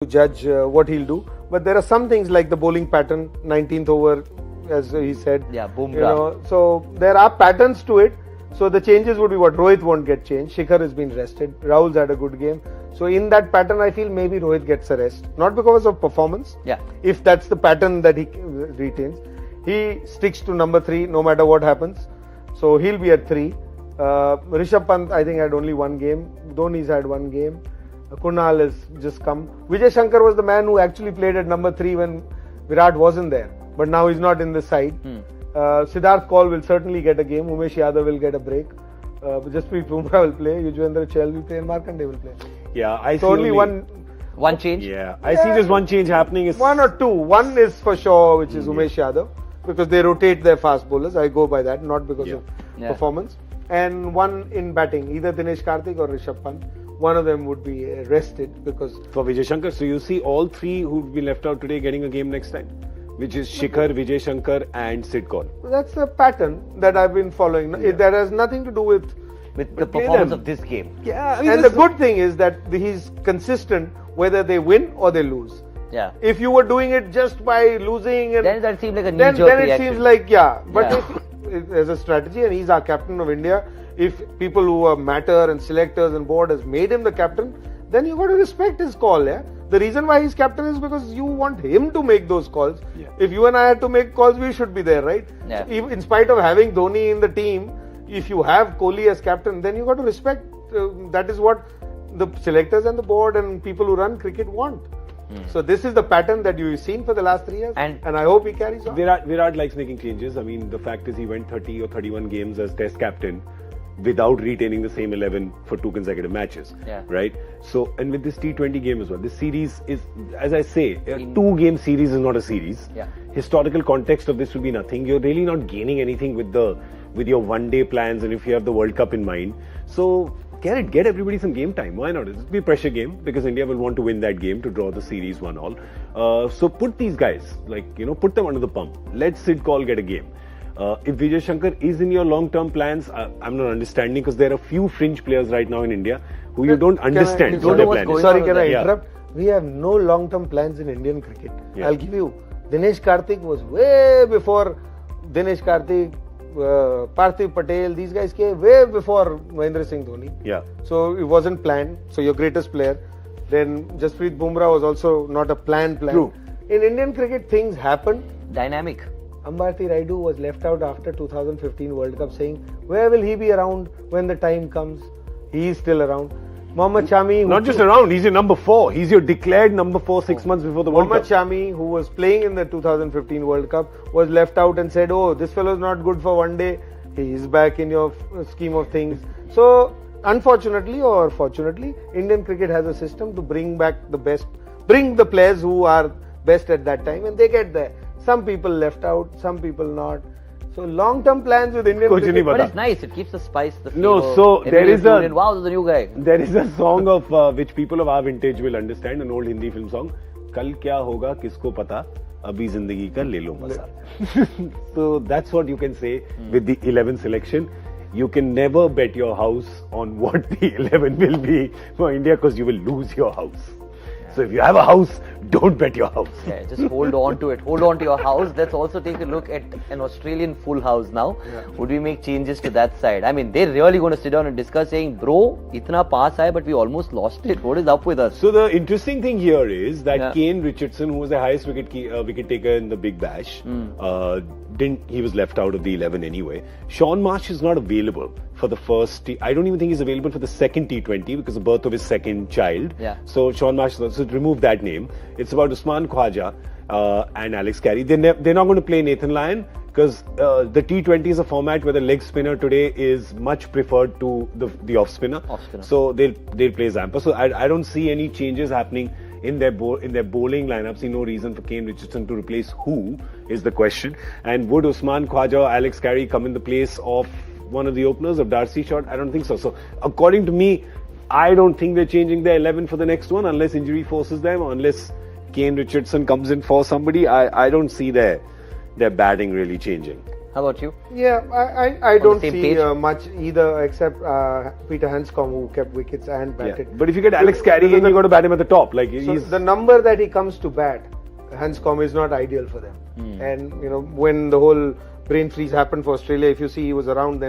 to judge what he'll do. But there are some things like the bowling pattern, 19th over, as he said. Yeah, boom. So there are patterns to it. So the changes would be what Rohit won't get changed. Shikhar has been rested. Rahul's had a good game. So in that pattern, I feel maybe Rohit gets a rest. Not because of performance. Yeah. If that's the pattern that he retains. He sticks to number 3 no matter what happens. So he'll be at 3. Rishabh Pant, I think, had only one game. Dhoni's had one game. Kunal has just come. Vijay Shankar was the man who actually played at number 3 when Virat wasn't there. But now he's not in the side. Siddharth Kaul will certainly get a game. Umesh Yadav will get a break. Jasprit Bumrah will play. Yuzvendra Chahal will play and Markanday will play. Yeah, I see only one change. Yeah, I see just one change happening. Is one or two. One is for sure, which is Umesh Yadav, because they rotate their fast bowlers. I go by that, not because of performance. And one in batting, either Dinesh Karthik or Rishabh Pant. One of them would be rested because for Vijay Shankar. So you see all 3 who've been left out today getting a game next time, which is Shikhar, Vijay Shankar, and Sid Kaul. That's a pattern that I've been following. That has nothing to do with the performance of this game. Yeah, I mean, and the good thing is that he's consistent whether they win or they lose. Yeah. If you were doing it just by losing, and then that seems like a knee-jerk reaction. Then it seems like But if, as a strategy, and he's our captain of India, if people who are matter and selectors and board has made him the captain, then you got to respect his call. Yeah. The reason why he's captain is because you want him to make those calls. Yeah. If you and I had to make calls, we should be there, right? Yeah. So in spite of having Dhoni in the team, if you have Kohli as captain, then you got to respect. That is what the selectors and the board and people who run cricket want. So this is the pattern that you've seen for the last 3 years, and I hope he carries on. Virat likes making changes. I mean, the fact is he went 30 or 31 games as Test captain without retaining the same 11 for 2 consecutive matches. Yeah. Right? So, and with this T20 game as well, this series is, as I say, a 2-game series is not a series. Yeah. Historical context of this will be nothing. You're really not gaining anything with your one-day plans, and if you have the World Cup in mind. So, get everybody some game time. Why not? It'll be a pressure game because India will want to win that game to draw the series 1-all. So put these guys, put them under the pump. Let Sid Kaul get a game. If Vijay Shankar is in your long-term plans, I'm not understanding because there are a few fringe players right now in India who you don't understand. Sorry, can I interrupt? We have no long-term plans in Indian cricket. Yeah. I'll give you. Dinesh Karthik was way before Dinesh Karthik, Parthiv Patel, these guys came way before Mahendra Singh Dhoni. Yeah. So it wasn't planned. So your greatest player. Then Jasprit Bumrah was also not a planned plan. True. In Indian cricket, things happen. Dynamic. Ambati Raidu was left out after 2015 World Cup, saying, where will he be around when the time comes? He is still around. Mohammad Shami... Not just around, he's your number 4. He's your declared number 4 6 months before the World Cup. Mohammad Shami, who was playing in the 2015 World Cup, was left out and said, oh, this fellow is not good for one day. He is back in your scheme of things. So, unfortunately or fortunately, Indian cricket has a system to bring back the best, bring the players who are best at that time, and they get there. Some people left out, some people not. So long-term plans with Indian cricket. But it's nice. It keeps the spice, the flavor. No, so there is wow, there's a new guy. There is a song of which people of our vintage will understand, an old Hindi film song. Kal kya hoga kisko pata, abhi zindagi ka le lo maza. So that's what you can say with the 11 selection. You can never bet your house on what the 11 will be for India because you will lose your house. So if you have a house, don't bet your house. Yeah, just hold on to it. Hold on to your house. Let's also take a look at an Australian full house now. Yeah. Would we make changes to that side? I mean, they're really going to sit down and discuss saying, bro, itna pass hai, but we almost lost it. What is up with us? So the interesting thing here is that Kane Richardson, who was the highest wicket taker in the Big Bash, he was left out of the 11 anyway. Sean Marsh is not available for the first. I don't even think he's available for the second T20 because of the birth of his second child. Yeah. So Sean Marsh, so remove that name. It's about Usman Khwaja and Alex Carey. They're not going to play Nathan Lyon because the T20 is a format where the leg spinner today is much preferred to the off spinner. So they'll play Zampa. So I don't see any changes happening in their bowling lineup. See no reason for Kane Richardson to replace who is the question. And would Usman Khwaja or Alex Carey come in the place of one of the openers of Darcy Short? I don't think so. So according to me, I don't think they're changing their 11 for the next one unless injury forces them or unless Kane Richardson comes in for somebody. I don't see their batting really changing. How about you? Yeah, I the don't same see page? much either except Peter Hanscom, who kept wickets and Yeah. batted. But if you get Alex Carey in, you got to bat him at the top. Like So he's the number that he comes to bat, Hanscom, is not ideal for them. And when the whole brain freeze happened for Australia, if you see he was around then.